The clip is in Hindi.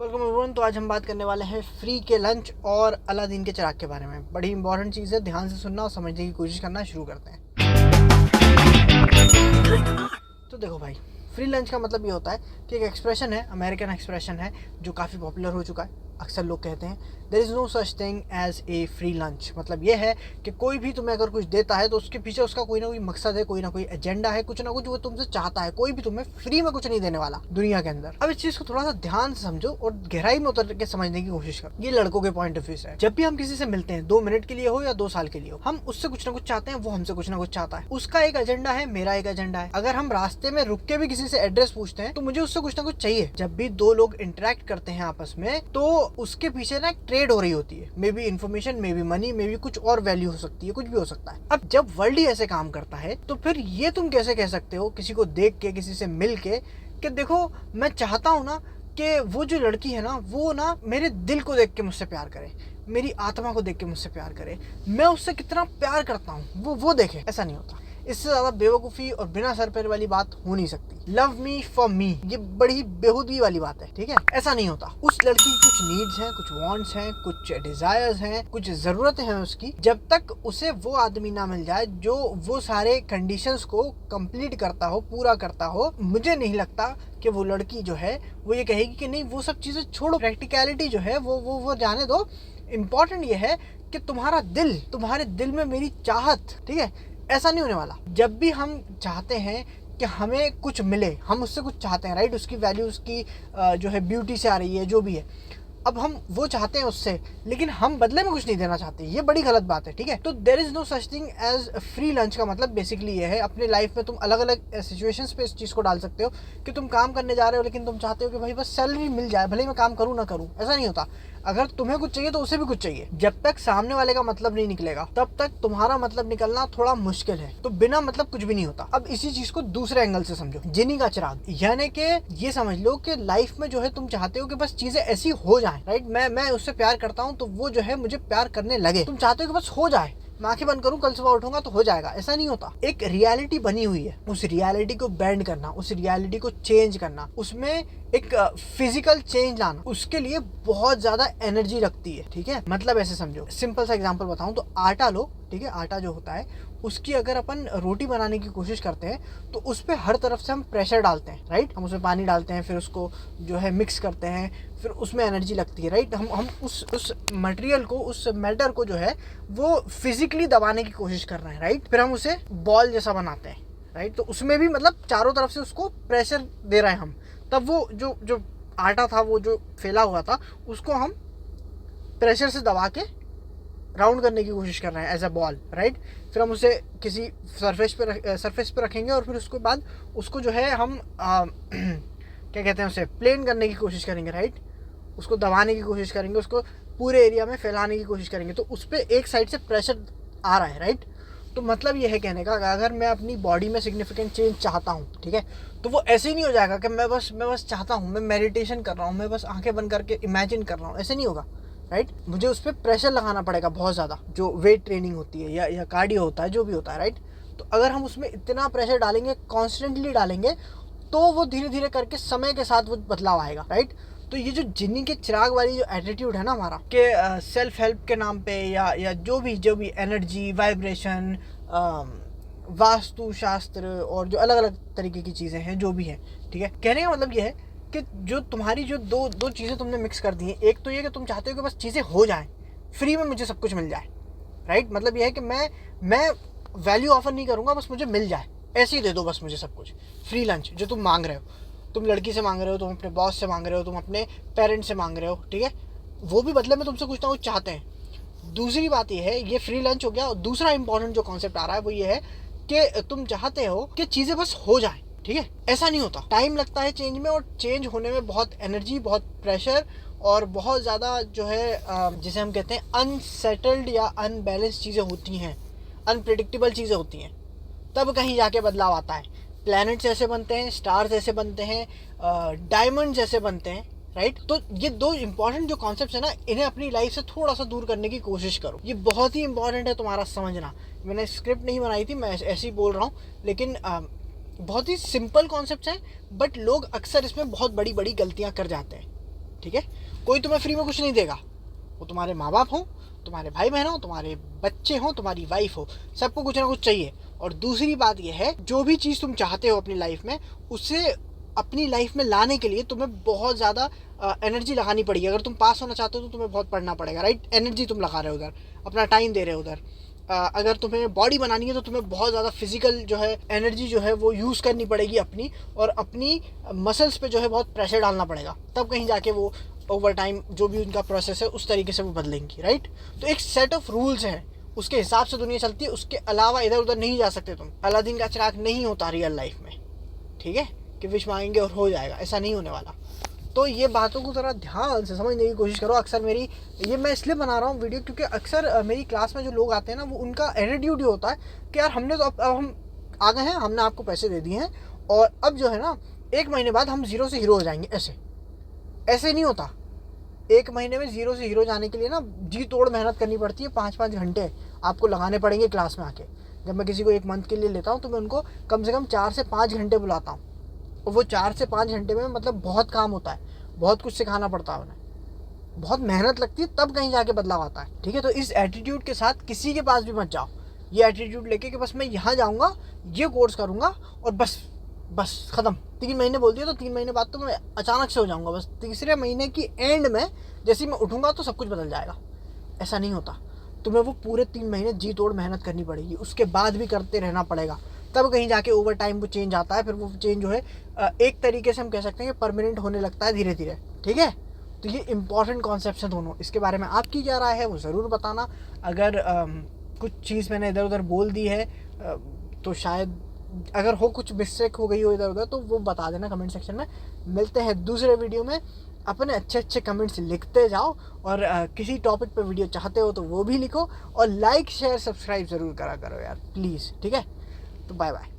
Welcome everyone. तो आज हम बात करने वाले हैं फ्री के लंच और अलादीन के चिराग के बारे में। बड़ी इंपॉर्टेंट चीज़ है, ध्यान से सुनना और समझने की कोशिश करना। शुरू करते हैं। तो देखो भाई, फ्री लंच का मतलब ये होता है कि एक एक्सप्रेशन है, अमेरिकन एक्सप्रेशन है जो काफ़ी पॉपुलर हो चुका है। अक्सर लोग कहते हैं there is no such thing as a free lunch. मतलब ये है कि कोई भी तुम्हें अगर कुछ देता है तो उसके पीछे उसका कोई ना कोई मकसद है, कोई ना कोई एजेंडा है, कुछ ना कुछ वो तुमसे चाहता है। कोई भी तुम्हें फ्री में कुछ नहीं देने वाला दुनिया के अंदर। अब इस चीज़ को थोड़ा सा ध्यान से समझो और गहराई में उतर के समझने की कोशिश करो। ये लड़कों के पॉइंट ऑफ व्यू से है। जब भी हम किसी से मिलते हैं, 2 मिनट के लिए हो या 2 साल के लिए हो, हम उससे कुछ ना कुछ चाहते हैं, वो हमसे कुछ ना कुछ चाहता है। उसका एक एजेंडा है, मेरा एक एजेंडा है। अगर हम रास्ते में रुक के भी किसी से एड्रेस पूछते हैं तो मुझे उससे कुछ ना कुछ चाहिए। जब भी 2 लोग इंटरेक्ट करते हैं आपस में तो उसके पीछे एक ट्रेड हो रही होती है। May be information, may be money, may be कुछ और वैल्यू हो सकती है, कुछ भी हो सकता है। अब जब वर्ल्ड ही ऐसे काम करता है तो फिर ये तुम कैसे कह सकते हो किसी को देख के, किसी से मिल के, कि देखो मैं चाहता हूं ना कि वो जो लड़की है ना वो ना मेरे दिल को देख के मुझसे प्यार करे, मेरी आत्मा को देख के मुझसे प्यार करे, मैं उससे कितना प्यार करता हूँ वो देखे। ऐसा नहीं होता। इससे ज्यादा बेवकूफ़ी और बिना सर पैर वाली बात हो नहीं सकती। लव मी फॉर मी, ये बड़ी बेहूदगी वाली बात है, ठीक है। ऐसा नहीं होता। उस लड़की की कुछ नीड्स हैं, कुछ वांट्स हैं, कुछ डिजायर्स हैं, कुछ ज़रूरतें हैं उसकी। जब तक उसे वो आदमी ना मिल जाए जो वो सारे कंडीशंस को कंप्लीट करता हो, पूरा करता हो, मुझे नहीं लगता कि वो लड़की जो है वो ये कहेगी कि नहीं वो सब चीज़ें छोड़ो, प्रैक्टिकलिटी जो है वो जाने दो। इम्पॉर्टेंट ये है कि तुम्हारे दिल में मेरी चाहत, ठीक है। ऐसा नहीं होने वाला। जब भी हम चाहते हैं कि हमें कुछ मिले, हम उससे कुछ चाहते हैं, राइट। उसकी वैल्यू, उसकी जो है ब्यूटी से आ रही है, जो भी है। अब हम वो चाहते हैं उससे, लेकिन हम बदले में कुछ नहीं देना चाहते। ये बड़ी गलत बात है, ठीक है। तो there is no such thing as free lunch का मतलब बेसिकली ये है, अपने लाइफ में तुम अलग अलग सिचुएशंस पे इस चीज़ को डाल सकते हो कि तुम काम करने जा रहे हो लेकिन तुम चाहते हो कि भाई बस सैलरी मिल जाए, भले मैं काम करूँ ना करूँ। ऐसा नहीं होता। अगर तुम्हें कुछ चाहिए तो उसे भी कुछ चाहिए। जब तक सामने वाले का मतलब नहीं निकलेगा तब तक तुम्हारा मतलब निकलना थोड़ा मुश्किल है। तो बिना मतलब कुछ भी नहीं होता। अब इसी चीज को दूसरे एंगल से समझो, जिनी का चिराग, यानी कि ये समझ लो कि लाइफ में जो है तुम चाहते हो कि बस चीजें ऐसी हो जाएं, राइट। मैं उससे प्यार करता हूँ तो वो जो है मुझे प्यार करने लगे। तुम चाहते हो कि बस हो जाए, मैं आंखें बंद करूं, कल सुबह उठूंगा तो हो जाएगा। ऐसा नहीं होता। एक रियलिटी बनी हुई है, उस रियलिटी को बेंड करना, उस रियलिटी को चेंज करना, उसमें एक फिजिकल चेंज लाना, उसके लिए बहुत ज्यादा एनर्जी लगती है, ठीक है। मतलब ऐसे समझो, सिंपल सा एग्जांपल बताऊं तो आटा लो, ठीक है। आटा जो होता है उसकी अगर अपन रोटी बनाने की कोशिश करते हैं तो उस पर हर तरफ से हम प्रेशर डालते हैं, राइट। हम उसमें पानी डालते हैं, फिर उसको जो है मिक्स करते हैं, फिर उसमें एनर्जी लगती है, राइट। हम उस मटेरियल को, उस मैटर को जो है वो फिजिकली दबाने की कोशिश कर रहे हैं, राइट। फिर हम उसे बॉल जैसा बनाते हैं, राइट। तो उसमें भी मतलब चारों तरफ से उसको प्रेशर दे रहे हैं हम। तब वो जो आटा था, वो जो फैला हुआ था, उसको हम प्रेशर से दबा के राउंड करने की कोशिश कर रहे हैं एज अ बॉल, राइट। फिर हम उसे किसी सरफेस पे रखेंगे और फिर उसके बाद उसको जो है हम क्या कहते हैं, उसे प्लेन करने की कोशिश करेंगे, राइट। उसको दबाने की कोशिश करेंगे, उसको पूरे एरिया में फैलाने की कोशिश करेंगे, तो उस पर एक साइड से प्रेशर आ रहा है, राइट। तो मतलब ये है कहने का, अगर मैं अपनी बॉडी में सिग्निफिकेंट चेंज चाहता हूँ, ठीक है, तो वो ऐसे ही नहीं हो जाएगा कि मैं बस चाहता हूँ, मैं मेडिटेशन कर रहा हूँ, मैं बस आंखें बंद करके इमेजिन कर रहा हूँ। ऐसे नहीं होगा, राइट। मुझे उस पर प्रेशर लगाना पड़ेगा बहुत ज़्यादा, जो वेट ट्रेनिंग होती है या कार्डियो होता है, जो भी होता है, राइट। तो अगर हम उसमें इतना प्रेशर डालेंगे, कॉन्स्टेंटली डालेंगे, तो वो धीरे धीरे करके समय के साथ वो बदलाव आएगा, राइट। तो ये जो जिन्नी के चिराग वाली जो एटीट्यूड है ना हमारा, कि सेल्फ हेल्प के नाम पे या जो भी एनर्जी, वाइब्रेशन, वास्तु शास्त्र और जो अलग अलग तरीके की चीज़ें हैं, जो भी है, ठीक है। कहने का मतलब ये है कि जो तुम्हारी जो दो चीज़ें तुमने मिक्स कर दी हैं, एक तो ये कि तुम चाहते हो कि बस चीज़ें हो जाएं, फ्री में मुझे सब कुछ मिल जाए, राइट। मतलब ये है कि मैं वैल्यू ऑफर नहीं करूँगा, बस मुझे मिल जाए, ऐसे ही दे दो बस मुझे सब कुछ। फ्री लंच जो तुम मांग रहे हो, तुम लड़की से मांग रहे हो, तुम अपने बॉस से मांग रहे हो, तुम अपने पेरेंट्स से मांग रहे हो, ठीक है। वो भी बदले में तुमसे कुछ ना कुछ चाहते हैं। दूसरी बात ये है, ये फ्री लंच हो गया। और दूसरा इंपॉर्टेंट जो कॉन्सेप्ट आ रहा है वो ये है कि तुम चाहते हो कि चीज़ें बस हो जाए, ठीक है। ऐसा नहीं होता, टाइम लगता है चेंज में, और चेंज होने में बहुत एनर्जी, बहुत प्रेशर और बहुत ज़्यादा जो है जिसे हम कहते हैं अनसेटल्ड या अनबैलेंस चीज़ें होती हैं, अनप्रिडिक्टेबल चीज़ें होती हैं। तब कहीं जाके बदलाव आता है। प्लैनेट्स ऐसे बनते हैं, स्टार्स ऐसे बनते हैं, डायमंड्स ऐसे बनते हैं, राइट। तो ये 2 इंपॉर्टेंट जो कॉन्सेप्ट्स है ना, इन्हें अपनी लाइफ से थोड़ा सा दूर करने की कोशिश करो। ये बहुत ही इंपॉर्टेंट है तुम्हारा समझना। मैंने स्क्रिप्ट नहीं बनाई थी, मैं ऐसे ही बोल रहा हूँ, लेकिन बहुत ही सिंपल कॉन्सेप्ट्स हैं, बट लोग अक्सर इसमें बहुत बड़ी बड़ी गलतियाँ कर जाते हैं। ठीक है। कोई तुम्हें फ्री में कुछ नहीं देगा, वो तुम्हारे माँ बाप हो, तुम्हारे भाई बहन हो, तुम्हारे बच्चे हो, तुम्हारी वाइफ हो, सबको कुछ ना कुछ चाहिए। और दूसरी बात यह है, जो भी चीज़ तुम चाहते हो अपनी लाइफ में, उसे अपनी लाइफ में लाने के लिए तुम्हें बहुत ज़्यादा एनर्जी लगानी पड़ेगी। अगर तुम पास होना चाहते हो तो तुम्हें बहुत पढ़ना पड़ेगा, राइट। एनर्जी तुम लगा रहे हो उधर, अपना टाइम दे रहे हो उधर। अगर तुम्हें बॉडी बनानी है तो तुम्हें बहुत ज़्यादा फिजिकल जो है एनर्जी जो है वो यूज़ करनी पड़ेगी अपनी, और अपनी मसल्स पे जो है बहुत प्रेशर डालना पड़ेगा, तब कहीं जाके वो ओवर टाइम जो भी उनका प्रोसेस है उस तरीके से वो बदलेंगी, राइट। तो एक सेट ऑफ रूल्स हैं, उसके हिसाब से दुनिया चलती है, उसके अलावा इधर उधर नहीं जा सकते तुम। अलादीन का चिराग नहीं होता रियल लाइफ में, ठीक है, कि विश मांगेंगे और हो जाएगा, ऐसा नहीं होने वाला। तो ये बातों को ज़रा ध्यान से समझने की कोशिश करो। अक्सर मेरी ये मैं इसलिए बना रहा हूँ वीडियो क्योंकि अक्सर मेरी क्लास में जो लोग आते हैं ना, वो उनका एटीट्यूड ये होता है कि यार हमने तो अब हम आ गए हैं, हमने आपको पैसे दे दिए हैं, और अब जो है ना 1 महीने बाद हम ज़ीरो से हीरो हो जाएंगे। ऐसे नहीं होता। 1 महीने में ज़ीरो से हीरो जाने के लिए ना जी तोड़ मेहनत करनी पड़ती है। 5-5 घंटे आपको लगाने पड़ेंगे क्लास में आके। जब मैं किसी को 1 मंथ के लिए लेता हूँ तो मैं उनको कम से कम 4 से 5 घंटे बुलाता हूँ, और वो 4 से 5 घंटे में मतलब बहुत काम होता है, बहुत कुछ सिखाना पड़ता है उन्हें, बहुत मेहनत लगती है, तब कहीं जाके बदलाव आता है, ठीक है। तो इस एटीट्यूड के साथ किसी के पास भी मत जाओ, ये एटीट्यूड लेके कि बस मैं यहाँ जाऊँगा, ये कोर्स करूँगा और बस ख़त्म। 3 महीने बोल दिया तो 3 महीने बाद तो मैं अचानक से हो जाऊँगा, बस तीसरे महीने की एंड में जैसे ही मैं उठूँगा तो सब कुछ बदल जाएगा। ऐसा नहीं होता। तुम्हें वो पूरे 3 महीने जी तोड़ मेहनत करनी पड़ेगी, उसके बाद भी करते रहना पड़ेगा, तब कहीं जाके ओवर टाइम वो चेंज आता है। फिर वो चेंज जो है एक तरीके से हम कह सकते हैं कि परमानेंट होने लगता है धीरे धीरे, ठीक है। तो ये इंपॉर्टेंट कॉन्सेप्ट्स हैं दोनों। इसके बारे में आपकी क्या राय है वो ज़रूर बताना। अगर कुछ चीज़ मैंने इधर उधर बोल दी है तो शायद अगर हो कुछ मिस्टेक हो गई हो इधर उधर तो वो बता देना कमेंट सेक्शन में। मिलते हैं दूसरे वीडियो में। अपने अच्छे कमेंट्स लिखते जाओ, और किसी टॉपिक पे वीडियो चाहते हो तो वो भी लिखो, और लाइक शेयर सब्सक्राइब ज़रूर करा करो यार प्लीज़, ठीक है। तो बाय बाय।